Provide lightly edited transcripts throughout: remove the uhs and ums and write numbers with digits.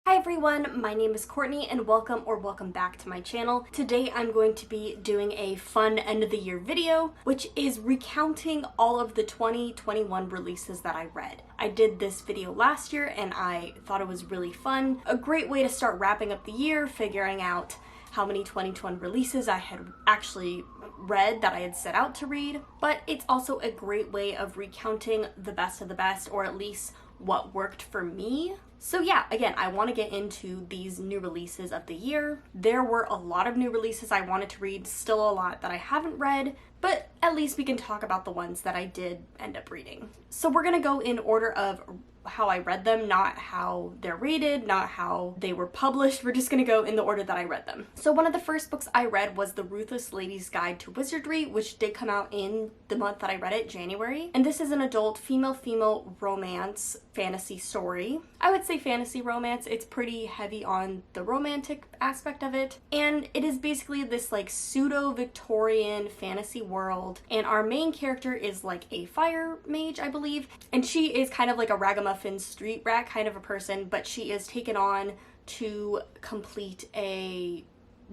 Hi everyone, my name is Courtney and welcome back to my channel. Today I'm going to be doing a fun end of the year video, which is recounting all of the 2021 releases that I read. I did this video last year and I thought it was really fun. A great way to start wrapping up the year, figuring out how many 2021 releases I had actually read that I had set out to read, but it's also a great way of recounting the best of the best, or at least what worked for me. So yeah, again, I want to get into these new releases of the year. There were a lot of new releases I wanted to read, still a lot that I haven't read, but at least we can talk about the ones that I did end up reading. So we're gonna go in order of how I read them, not how they're rated, not how they were published. We're just gonna go in the order that I read them. So one of the first books I read was The Ruthless Lady's Guide to Wizardry, which did come out in the month that I read it, January. And this is an adult female-female romance fantasy story. I would say fantasy romance. It's pretty heavy on the romantic aspect of it. And it is basically this like pseudo-Victorian fantasy world. And our main character is like a fire mage, I believe. And she is kind of like a ragamuffin street rat kind of a person, but she is taken on to complete a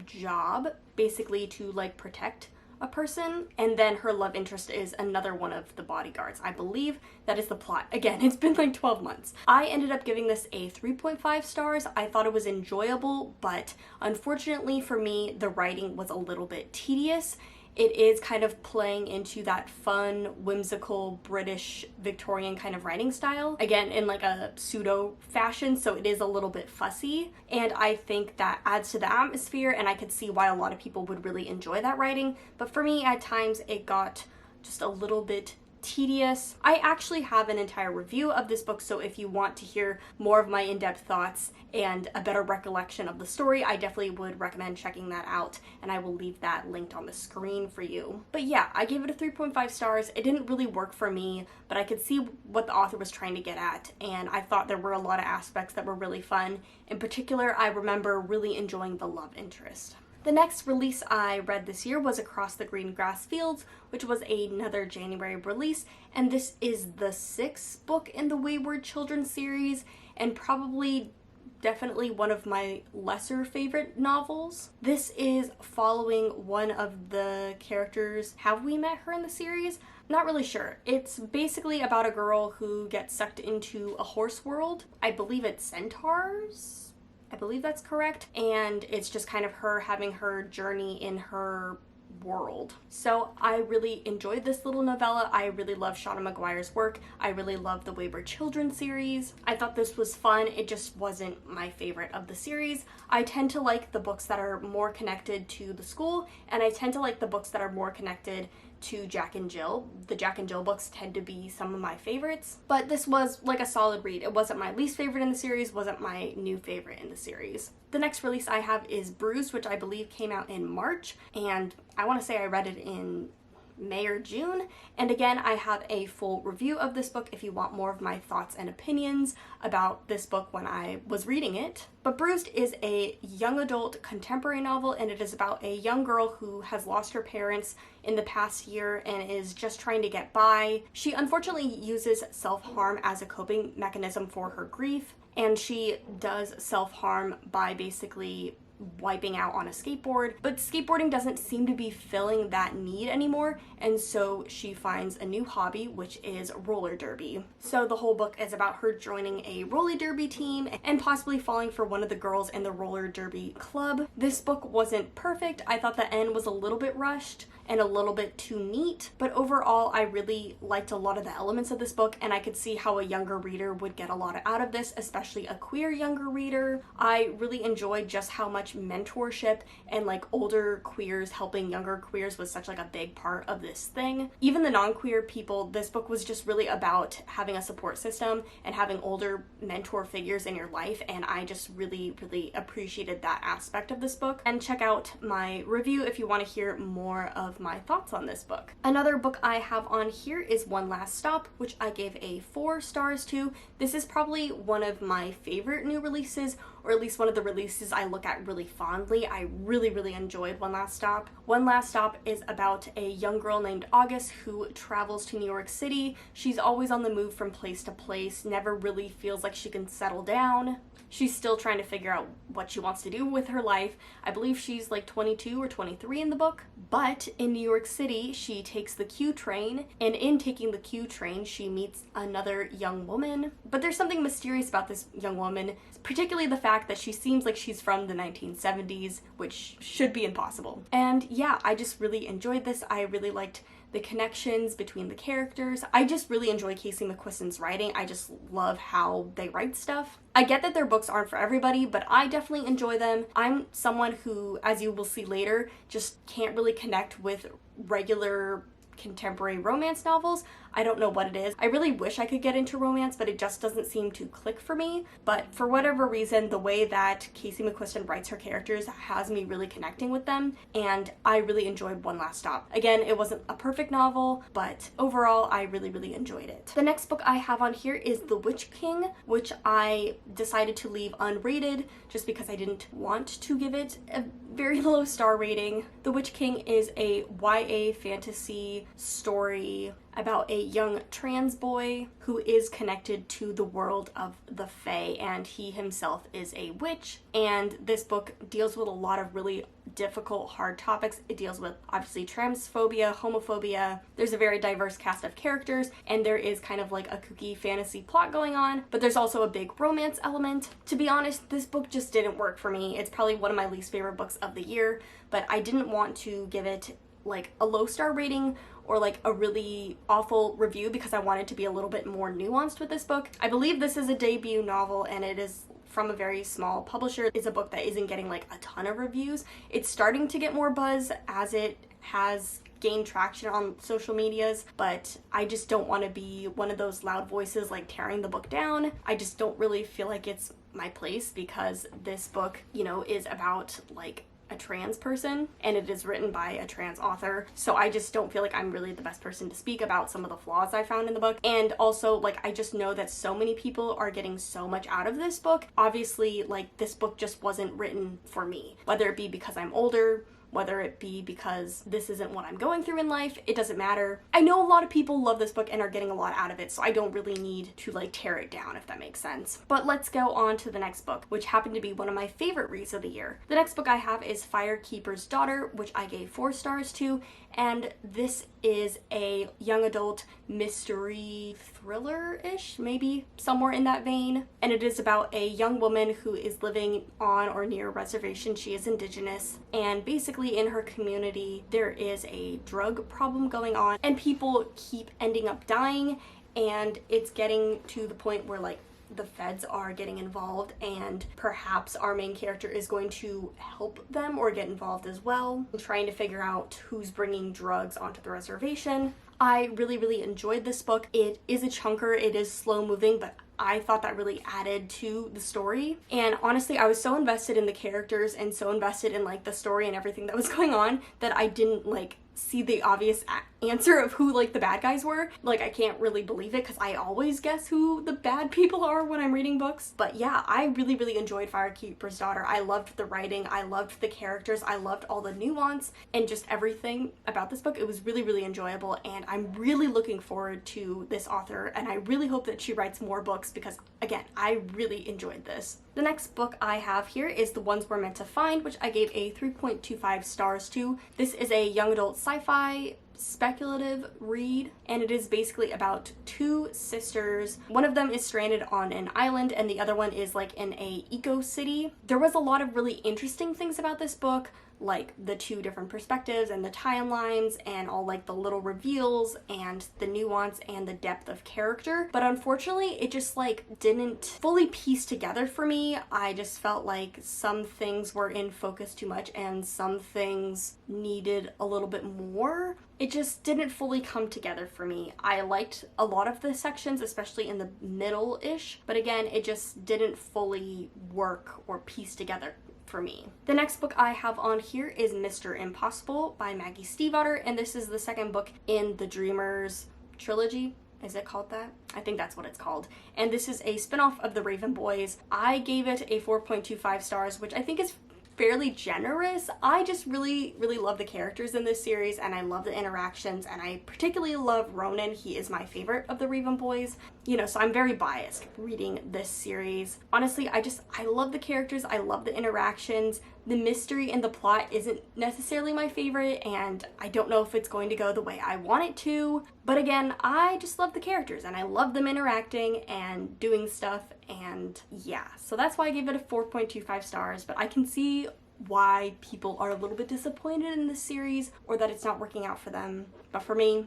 job, basically to like protect a person, and then her love interest is another one of the bodyguards. I believe that is the plot. Again, it's been like 12 months. I ended up giving this a 3.5 stars. I thought it was enjoyable, but unfortunately for me, the writing was a little bit tedious. It is kind of playing into that fun, whimsical, British, Victorian kind of writing style. Again, in like a pseudo fashion, so it is a little bit fussy. And I think that adds to the atmosphere, and I could see why a lot of people would really enjoy that writing. But for me, at times, it got just a little bit tedious. I actually have an entire review of this book, so if you want to hear more of my in-depth thoughts and a better recollection of the story, I definitely would recommend checking that out, and I will leave that linked on the screen for you. But yeah, I gave it a 3.5 stars. It didn't really work for me, but I could see what the author was trying to get at, and I thought there were a lot of aspects that were really fun. In particular, I remember really enjoying the love interest. The next release I read this year was Across the Green Grass Fields, which was another January release, and this is the 6th book in the Wayward Children series, and probably definitely one of my lesser favorite novels. This is following one of the characters. Have we met her in the series? Not really sure. It's basically about a girl who gets sucked into a horse world. I believe it's centaurs? I believe that's correct. And it's just kind of her having her journey in her world. So I really enjoyed this little novella. I really love Shauna Maguire's work. I really love the Wayward Children series. I thought this was fun. It just wasn't my favorite of the series. I tend to like the books that are more connected to the school, and I tend to like the books that are more connected to Jack and Jill. The Jack and Jill books tend to be some of my favorites, but this was like a solid read. It wasn't my least favorite in the series, wasn't my new favorite in the series. The next release I have is Bruised, which I believe came out in March, and I want to say I read it in May or June. And again, I have a full review of this book if you want more of my thoughts and opinions about this book when I was reading it. But Bruised is a young adult contemporary novel, and it is about a young girl who has lost her parents in the past year and is just trying to get by. She unfortunately uses self-harm as a coping mechanism for her grief, and she does self-harm by basically wiping out on a skateboard, but skateboarding doesn't seem to be filling that need anymore, and so she finds a new hobby, which is roller derby. So the whole book is about her joining a roller derby team and possibly falling for one of the girls in the roller derby club. This book wasn't perfect. I thought the end was a little bit rushed and a little bit too neat, but overall I really liked a lot of the elements of this book, and I could see how a younger reader would get a lot out of this, especially a queer younger reader. I really enjoyed just how much mentorship and like older queers helping younger queers was such like a big part of this thing. Even the non-queer people, this book was just really about having a support system and having older mentor figures in your life, and I just really appreciated that aspect of this book. And check out my review if you want to hear more of my thoughts on this book. Another book I have on here is One Last Stop, which I gave a 4 stars to. This is probably one of my favorite new releases, or at least one of the releases I look at really fondly. I really enjoyed One Last Stop. One Last Stop is about a young girl named August who travels to New York City. She's always on the move from place to place, never really feels like she can settle down. She's still trying to figure out what she wants to do with her life. I believe she's like 22 or 23 in the book. But in New York City, she takes the Q train, and in taking the Q train, she meets another young woman. But there's something mysterious about this young woman, particularly the fact that she seems like she's from the 1970s, which should be impossible. And yeah, I just really enjoyed this. I really liked the connections between the characters. I just really enjoy Casey McQuiston's writing. I just love how they write stuff. I get that their books aren't for everybody, but I definitely enjoy them. I'm someone who, as you will see later, just can't really connect with regular contemporary romance novels. I don't know what it is. I really wish I could get into romance, but it just doesn't seem to click for me. But for whatever reason, the way that Casey McQuiston writes her characters has me really connecting with them, and I really enjoyed One Last Stop. Again, it wasn't a perfect novel, but overall, I really enjoyed it. The next book I have on here is The Witch King, which I decided to leave unrated just because I didn't want to give it a very low star rating. The Witch King is a YA fantasy story about a young trans boy who is connected to the world of the Fae, and he himself is a witch. And this book deals with a lot of really difficult, hard topics. It deals with, obviously, transphobia, homophobia. There's a very diverse cast of characters, and there is kind of like a kooky fantasy plot going on, but there's also a big romance element. To be honest, this book just didn't work for me. It's probably one of my least favorite books of the year, but I didn't want to give it like a low star rating or like a really awful review because I wanted to be a little bit more nuanced with this book. I believe this is a debut novel, and it is from a very small publisher. It's a book that isn't getting like a ton of reviews. It's starting to get more buzz as it has gained traction on social medias, but I just don't want to be one of those loud voices like tearing the book down. I just don't really feel like it's my place because this book, you know, is about like a trans person, and it is written by a trans author, so I just don't feel like I'm really the best person to speak about some of the flaws I found in the book. And also, like, I just know that so many people are getting so much out of this book. Obviously, like, this book just wasn't written for me, whether it be because I'm older, whether it be because this isn't what I'm going through in life. It doesn't matter. I know a lot of people love this book and are getting a lot out of it, so I don't really need to like tear it down, if that makes sense. But let's go on to the next book, which happened to be one of my favorite reads of the year. The next book I have is Firekeeper's Daughter, which I gave 4 stars to, and this is a young adult mystery thriller-ish, maybe somewhere in that vein. And it is about a young woman who is living on or near a reservation. She is indigenous, and basically in her community there is a drug problem going on, and people keep ending up dying, and it's getting to the point where like the feds are getting involved, and perhaps our main character is going to help them or get involved as well, trying to figure out who's bringing drugs onto the reservation. I really enjoyed this book. It is a chunker, it is slow moving, but I thought that really added to the story. And honestly, I was so invested in the characters and so invested in like the story and everything that was going on that I didn't like see the obvious answer of who like the bad guys were. Like, I can't really believe it because I always guess who the bad people are when I'm reading books. But yeah, I really enjoyed Firekeeper's Daughter. I loved the writing, I loved the characters, I loved all the nuance and just everything about this book. It was really enjoyable, and I'm really looking forward to this author, and I really hope that she writes more books because, again, I really enjoyed this. The next book I have here is The Ones We're Meant to Find, which I gave a 3.25 stars to. This is a young adult sci-fi speculative read, and it is basically about 2 sisters. One of them is stranded on an island and the other one is like in a eco city. There was a lot of really interesting things about this book, like the 2 different perspectives and the timelines and all like the little reveals and the nuance and the depth of character, but unfortunately it just like didn't fully piece together for me. I just felt like some things were in focus too much and some things needed a little bit more. It just didn't fully come together for me. I liked a lot of the sections, especially in the middle-ish, but again, it just didn't fully work or piece together for me. The next book I have on here is Mr. Impossible by Maggie Stiefvater, and this is the second book in the Dreamers trilogy. Is it called that? I think that's what it's called. And this is a spin-off of the Raven Boys. I gave it a 4.25 stars, which I think is fairly generous. I just really love the characters in this series, and I love the interactions, and I particularly love Ronan. He is my favorite of the Raven Boys, you know, so I'm very biased reading this series. Honestly, I love the characters, I love the interactions. The mystery and the plot isn't necessarily my favorite, and I don't know if it's going to go the way I want it to, but again, I just love the characters and I love them interacting and doing stuff, and yeah, so that's why I gave it a 4.25 stars, but I can see why people are a little bit disappointed in this series or that it's not working out for them, but for me,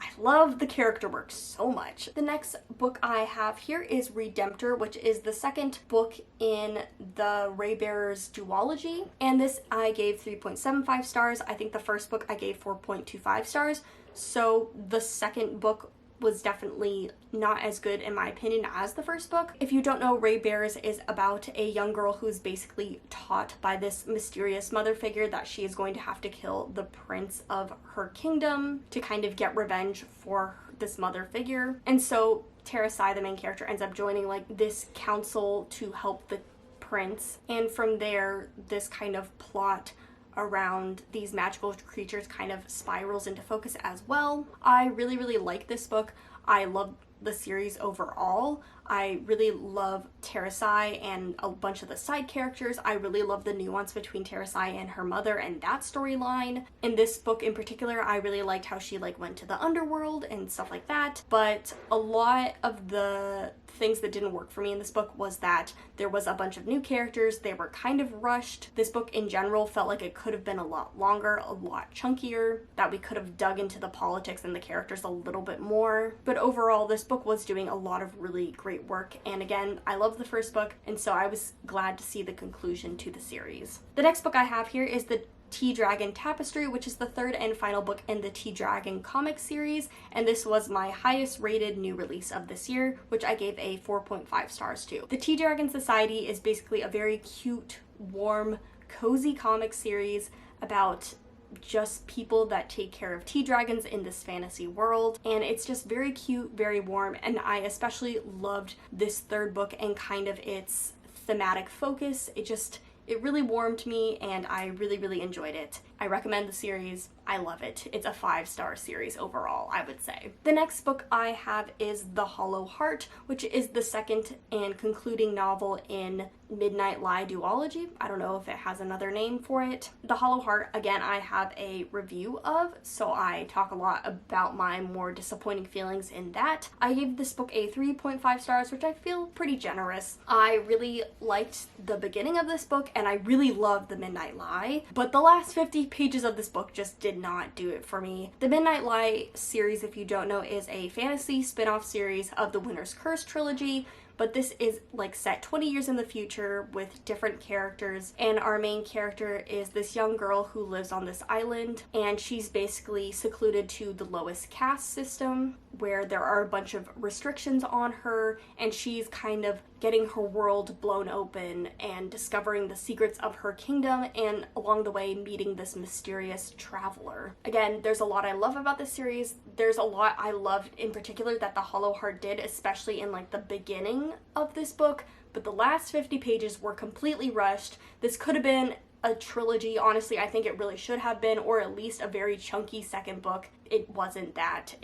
I love the character work so much. The next book I have here is Redemptor, which is the second book in the Raybearers duology. And this I gave 3.75 stars. I think the first book I gave 4.25 stars. So the second book was definitely not as good in my opinion as the first book. If you don't know, Raybearers is about a young girl who's basically taught by this mysterious mother figure that she is going to have to kill the prince of her kingdom to kind of get revenge for this mother figure. And so Terasai, the main character, ends up joining like this council to help the prince, and from there this kind of plot around these magical creatures kind of spirals into focus as well. I really like this book. I love the series overall. I really love Terasai and a bunch of the side characters. I really love the nuance between Terasai and her mother and that storyline. In this book in particular, I really liked how she like went to the underworld and stuff like that. But a lot of the things that didn't work for me in this book was that there was a bunch of new characters. They were kind of rushed. This book in general felt like it could have been a lot longer, a lot chunkier, that we could have dug into the politics and the characters a little bit more. But overall, this book was doing a lot of really great work, and again, I love the first book, and so I was glad to see the conclusion to the series. The next book I have here is the T Dragon Tapestry, which is the third and final book in the T Dragon comic series, and this was my highest rated new release of this year, which I gave a 4.5 stars to. The T Dragon Society is basically a very cute, warm, cozy comic series about just people that take care of tea dragons in this fantasy world, and it's just very cute, very warm, and I especially loved this third book and kind of its thematic focus. It really warmed me, and I really enjoyed it. I recommend the series. I love it. It's a 5-star series overall, I would say. The next book I have is The Holo Heart, which is the second and concluding novel in Midnight Lie duology. I don't know if it has another name for it. The Holo Heart, again, I have a review of, so I talk a lot about my more disappointing feelings in that. I gave this book a 3.5 stars, which I feel pretty generous. I really liked the beginning of this book, and I really loved the Midnight Lie, but the last 50 pages of this book just did not do it for me. The Midnight Lie series, if you don't know, is a fantasy spin-off series of the Winter's Curse trilogy, but this is like set 20 years in the future with different characters, and our main character is this young girl who lives on this island, and she's basically secluded to the lowest caste system where there are a bunch of restrictions on her, and she's kind of getting her world blown open and discovering the secrets of her kingdom, and along the way meeting this mysterious traveler. Again, there's a lot I love about this series. There's a lot I loved in particular that the Holo Heart did, especially in like the beginning of this book, but the last 50 pages were completely rushed. This could have been a trilogy. Honestly, I think it really should have been, or at least a very chunky second book. It wasn't that.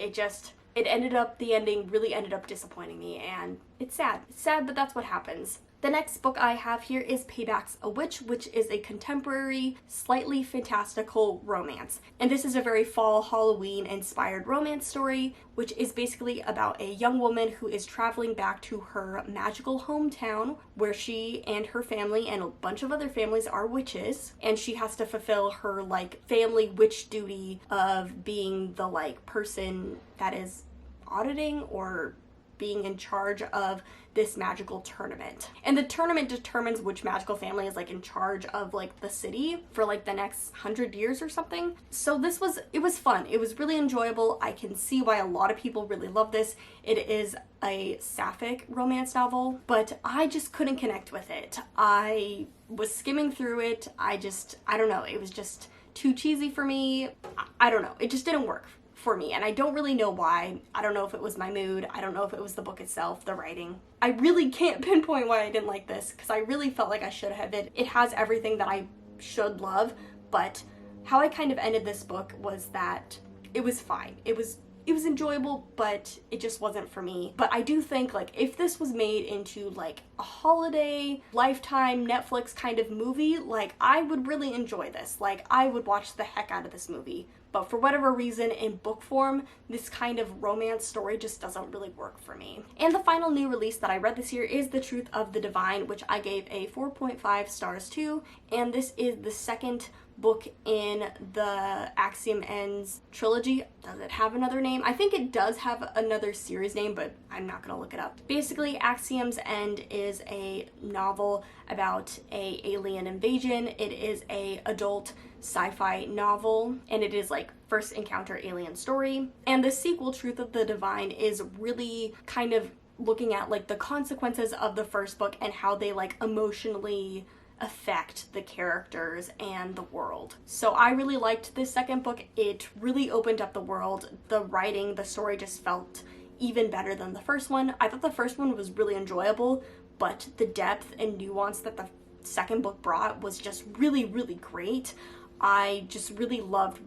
The ending really ended up disappointing me, and it's sad. It's sad, but that's what happens. The next book I have here is Paybacks, a Witch, which is a contemporary, slightly fantastical romance. And this is a very fall Halloween-inspired romance story, which is basically about a young woman who is traveling back to her magical hometown, where she and her family and a bunch of other families are witches, and she has to fulfill her like family witch duty of being the like person that is auditing or being in charge of this magical tournament. And the tournament determines which magical family is like in charge of like the city for like the next 100 years or something. So it was fun. It was really enjoyable. I can see why a lot of people really love this. It is a sapphic romance novel, but I just couldn't connect with it. I was skimming through it. I don't know. It was just too cheesy for me. I don't know. It just didn't work for me, and I don't really know why. I don't know if it was my mood, I don't know if it was the book itself, the writing. I really can't pinpoint why I didn't like this, because I really felt like I should have. It has everything that I should love, but how I kind of ended this book was that it was fine. It was enjoyable, but it just wasn't for me. But I do think, like, if this was made into like a holiday, Lifetime, Netflix kind of movie, like, I would really enjoy this. Like, I would watch the heck out of this movie. But for whatever reason, in book form, this kind of romance story just doesn't really work for me. And the final new release that I read this year is The Truth of the Divine, which I gave a 4.5 stars to. And this is the second book in the Axiom Ends trilogy. Does it have another name? I think it does have another series name, but I'm not gonna look it up. Basically, Axiom's End is a novel about a alien invasion. It is a adult sci-fi novel, and it is like first encounter alien story. And the sequel, Truth of the Divine, is really kind of looking at like the consequences of the first book and how they like emotionally affect the characters and the world. So I really liked this second book. It really opened up the world. The writing, the story just felt even better than the first one. I thought the first one was really enjoyable, but the depth and nuance that the second book brought was just really, really great. I just really loved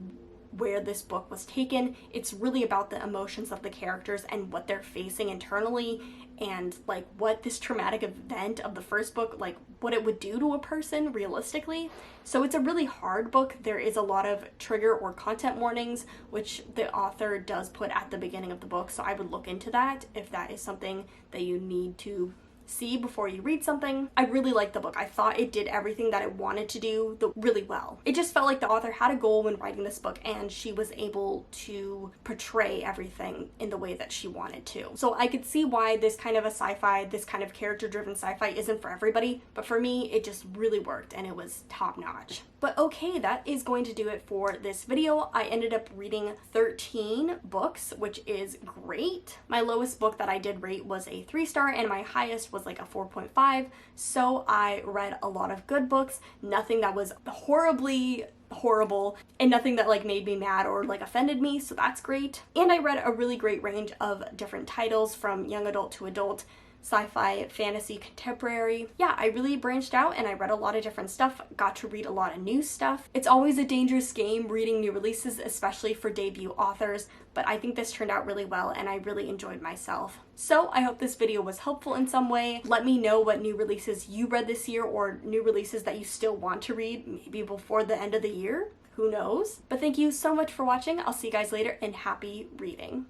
where this book was taken. It's really about the emotions of the characters and what they're facing internally, and like what this traumatic event of the first book, like what it would do to a person realistically. So it's a really hard book. There is a lot of trigger or content warnings, which the author does put at the beginning of the book. So I would look into that if that is something that you need to see before you read something. I really liked the book. I thought it did everything that it wanted to do really well. It just felt like the author had a goal when writing this book, and she was able to portray everything in the way that she wanted to. So I could see why this kind of a sci-fi, this kind of character-driven sci-fi isn't for everybody, but for me, it just really worked and it was top-notch. But okay, that is going to do it for this video. I ended up reading 13 books, which is great. My lowest book that I did rate was a 3-star, and my highest was like a 4.5. So I read a lot of good books, nothing that was horribly horrible, and nothing that like made me mad or like offended me, so that's great. And I read a really great range of different titles, from young adult to adult, sci-fi, fantasy, contemporary. Yeah, I really branched out and I read a lot of different stuff, got to read a lot of new stuff. It's always a dangerous game reading new releases, especially for debut authors, but I think this turned out really well and I really enjoyed myself. So I hope this video was helpful in some way. Let me know what new releases you read this year, or new releases that you still want to read, maybe before the end of the year. Who knows? But thank you so much for watching. I'll see you guys later, and happy reading.